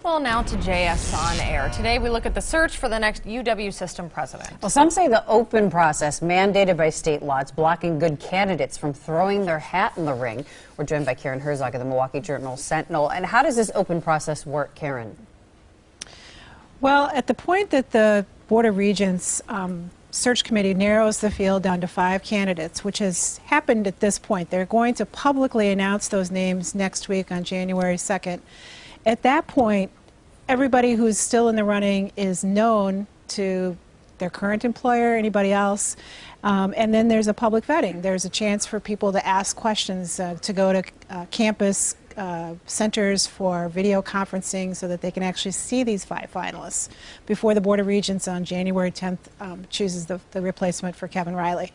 Well, now to JSOnAir. Today we look at the search for the next UW system president. Well, some say the open process mandated by state law is blocking good candidates from throwing their hat in the ring. We're joined by Karen Herzog of the Milwaukee Journal Sentinel. And how does this open process work, Karen? Well, at the point that the Board of Regents search committee narrows the field down to 5 candidates, which has happened at this point, they're going to publicly announce those names next week on January 2nd. At that point, everybody who's still in the running is known to their current employer, anybody else, and then there's a public vetting. There's a chance for people to ask questions, to go to campus centers for video conferencing so that they can actually see these 5 finalists before the Board of Regents on January 10th chooses the replacement for Kevin Riley.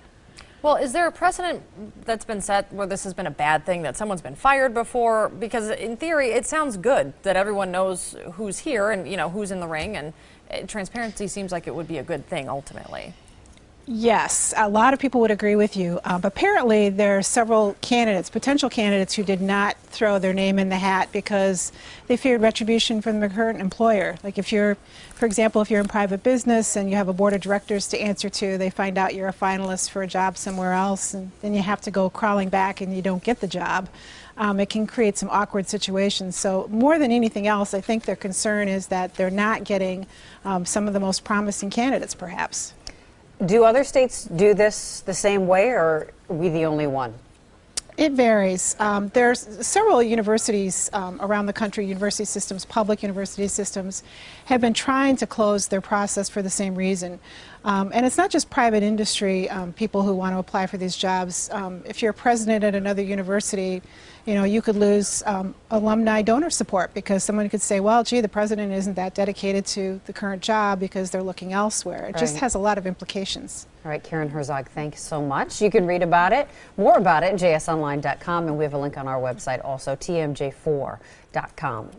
Well, is there a precedent that's been set where this has been a bad thing, that someone's been fired before? Because in theory, it sounds good that everyone knows who's here and, you know, who's in the ring, and transparency seems like it would be a good thing ultimately. Yes, a lot of people would agree with you. But apparently, there are several candidates, potential candidates, who did not throw their name in the hat because they feared retribution from their current employer. Like if you're, for example, if you're in private business and you have a board of directors to answer to, they find out you're a finalist for a job somewhere else, and then you have to go crawling back and you don't get the job. It can create some awkward situations. So more than anything else, I think their concern is that they're not getting some of the most promising candidates, perhaps. Do other states do this the same way, or are we the only one? It varies. There's several universities around the country, university systems, public university systems, have been trying to close their process for the same reason. And it's not just private industry, people who want to apply for these jobs. If you're a president at another university, you know, you could lose alumni donor support because someone could say, well, gee, the president isn't that dedicated to the current job because they're looking elsewhere. It just has a lot of implications. All right, Karen Herzog, thanks so much. You can read about it, more about it, at jsonline.com, and we have a link on our website also, tmj4.com.